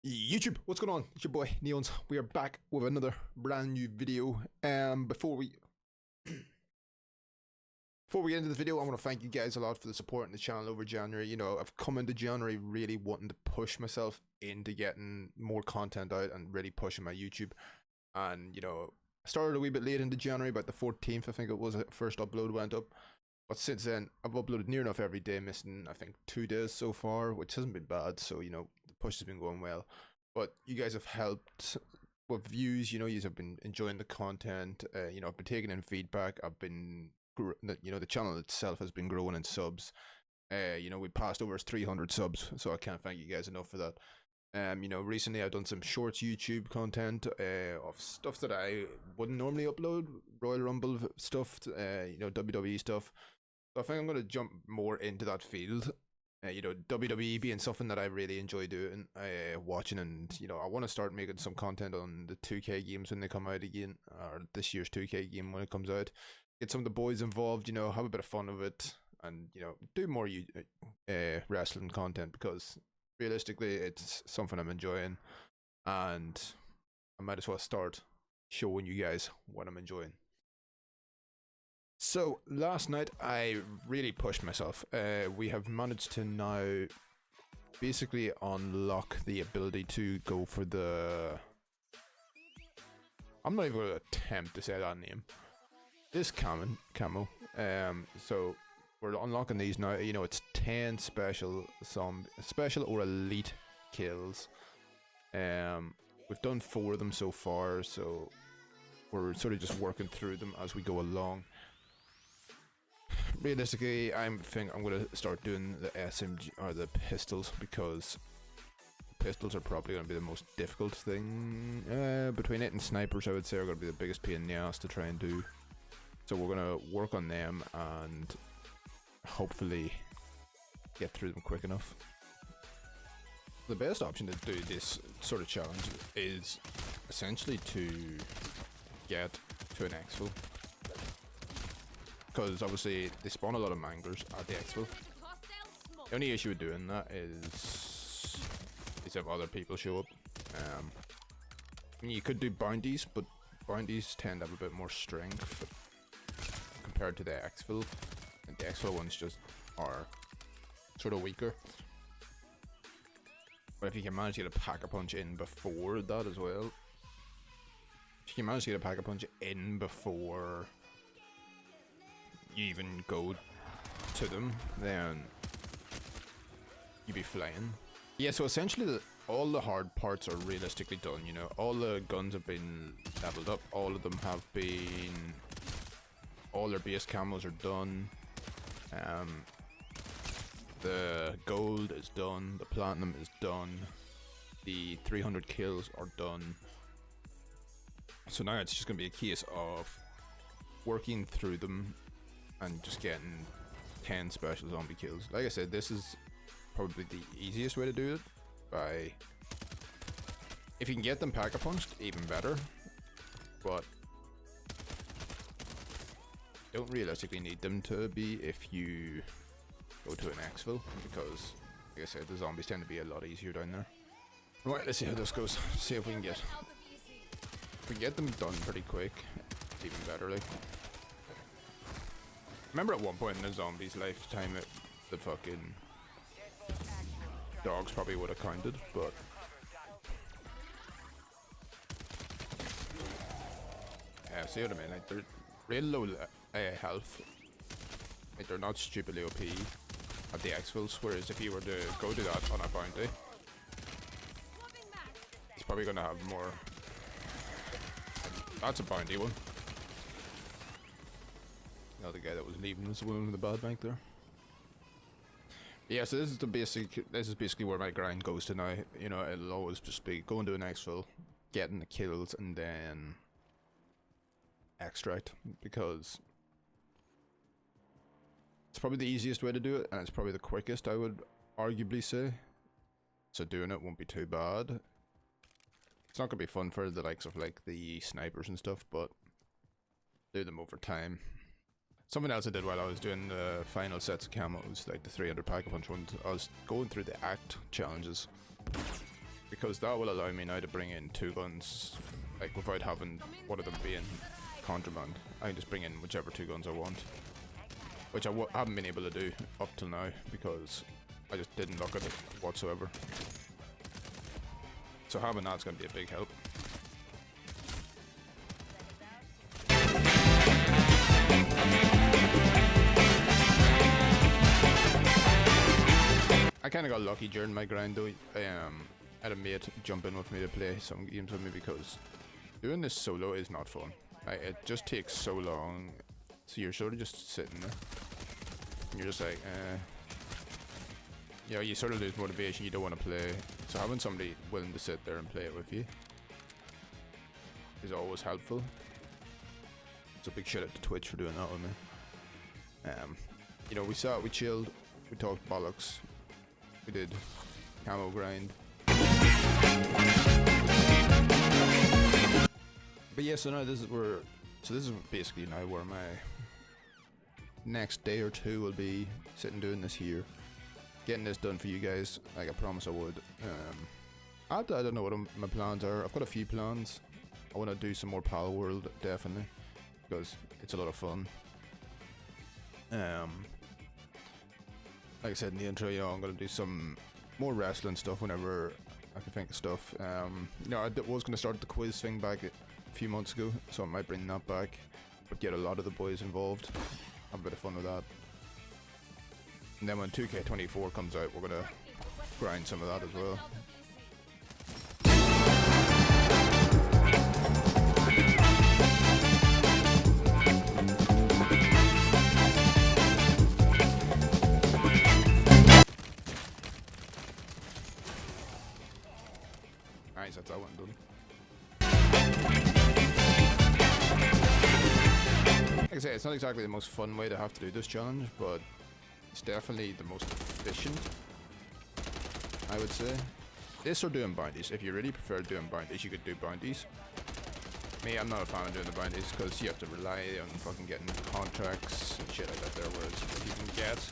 YouTube, what's going on? It's your boy Neonzz. We are back with another brand new video. Before we get into this video, I want to thank you guys a lot for the support in the channel over January. You know, I've come into January really wanting to push myself into getting more content out and really pushing my YouTube. And you know, I started a wee bit late into January, about the 14th, I think it was. First upload went up. But since then, I've uploaded near enough every day, missing I think 2 days so far, which hasn't been bad. So you know, the push has been going well. But you guys have helped with views. You know, you have been enjoying the content. You know, I've been taking in feedback. I've been, you know, the channel itself has been growing in subs. You know, we passed over 300 subs, so I can't thank you guys enough for that. You know, recently I've done some shorts YouTube content of stuff that I wouldn't normally upload, Royal Rumble stuff, you know, WWE stuff. So I think I'm going to jump more into that field. You know, WWE being something that I really enjoy doing, watching, and you know, I want to start making some content on the 2K games when they come out again, or this year's 2K game when it comes out. Get some of the boys involved, you know, have a bit of fun with it, and you know, do more wrestling content, because realistically, it's something I'm enjoying, and I might as well start showing you guys what I'm enjoying. So last night I really pushed myself. We have managed to now basically unlock the ability to go for the... I'm not even going to attempt to say that name. This camo. So we're unlocking these now. You know, it's 10 special or elite kills. We've done 4 of them so far, so we're sort of just working through them as we go along. Realistically, I think I'm going to start doing the SMG or the pistols, because pistols are probably going to be the most difficult thing. Between it and snipers, I would say, are going to be the biggest pain in the ass to try and do. So we're going to work on them and hopefully get through them quick enough. The best option to do this sort of challenge is essentially to get to an exfil, because obviously they spawn a lot of manglers at the exfil. The only issue with doing that is if other people show up. I mean, you could do bounties, but bounties tend to have a bit more strength compared to the exfil, and the exfil ones just are sort of weaker. But if you can manage to get a pack-a-punch in before that as well, if you can manage to get a pack-a-punch in before you even go to them, then you'd be flying. Yeah, so essentially all the hard parts are realistically done. You know, all the guns have been leveled up, all of them have been, all their base camos are done. The gold is done, the platinum is done, the 300 kills are done. So now it's just going to be a case of working through them and just getting 10 special zombie kills. Like I said, this is probably the easiest way to do it. If you can get them pack-a-punched, even better. But you don't realistically need them to be if you go to an exfil, because like I said, the zombies tend to be a lot easier down there. Right, let's see how this goes. See if we can get them done pretty quick, even better. Like, remember at one point in the zombies' lifetime, the fucking dogs probably would have counted, but yeah, see what I mean? Like, they're real low health. Like, they're not stupidly OP at the exfils, whereas if you were to go do that on a bounty, it's probably gonna have more. That's a bounty one. The guy that was leaving was the one with the bad bank there. Yeah, so this is basically where my grind goes to now. You know, it'll always just be going to an exfil, getting the kills, and then extract, because it's probably the easiest way to do it, and it's probably the quickest, I would arguably say. So doing it won't be too bad. It's not gonna be fun for the likes of like the snipers and stuff, but do them over time. Something else I did while I was doing the final sets of camos, like the 300 pack-a-punch ones, I was going through the act challenges. because that will allow me now to bring in 2 guns, like without having one of them being contraband. I can just bring in whichever 2 guns I want, which I haven't been able to do up till now because I just didn't look at it whatsoever. So having that's going to be a big help. I kind of got lucky during my grind though. I had a mate jump in with me to play some games with me because doing this solo is not fun. It just takes so long, so you're sort of just sitting there and you're just like you know, you sort of lose motivation, you don't want to play, so having somebody willing to sit there and play it with you is always helpful. So big shout out to Twitch for doing that with me. You know, we chilled, we talked bollocks, we did camo grind. But yeah, so now this is basically now where my next day or 2 will be sitting doing this here, getting this done for you guys, like I promised I would. I don't know what my plans are. I've got a few plans. I want to do some more Pal World, definitely, because it's a lot of fun. Like I said in the intro, you know, I'm going to do some more wrestling stuff whenever I can think of stuff. You know, I was going to start the quiz thing back a few months ago, so I might bring that back, but get a lot of the boys involved, have a bit of fun with that. And then when 2K24 comes out, we're going to grind some of that as well. Nice, that's that one done. Like I say, it's not exactly the most fun way to have to do this challenge, but it's definitely the most efficient, I would say. This or doing bounties. If you really prefer doing bounties, you could do bounties. Me, I'm not a fan of doing the bounties because you have to rely on fucking getting contracts and shit like that there, whereas if you can get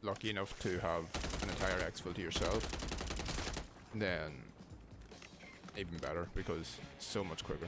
lucky enough to have an entire exfil to yourself, then even better because it's so much quicker.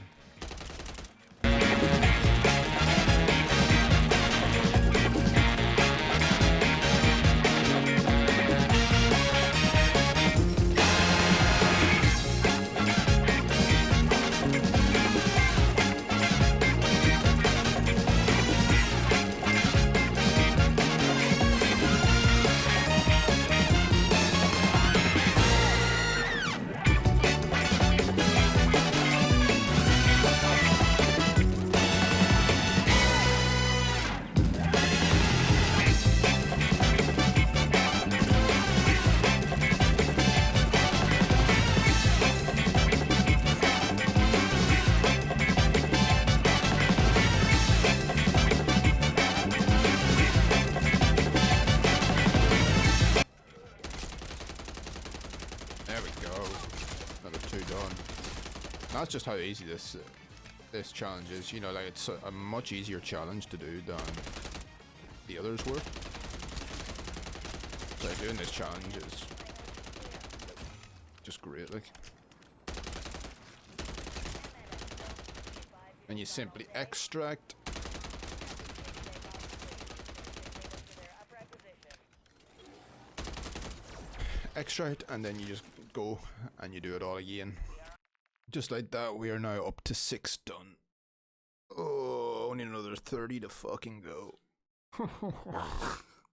That's just how easy this challenge is. You know, like it's a much easier challenge to do than the others were. So doing this challenge is just great, like. And you simply extract. Extract, and then you just go and you do it all again. Just like that, we are now up to 6 done. Oh, only another 30 to fucking go.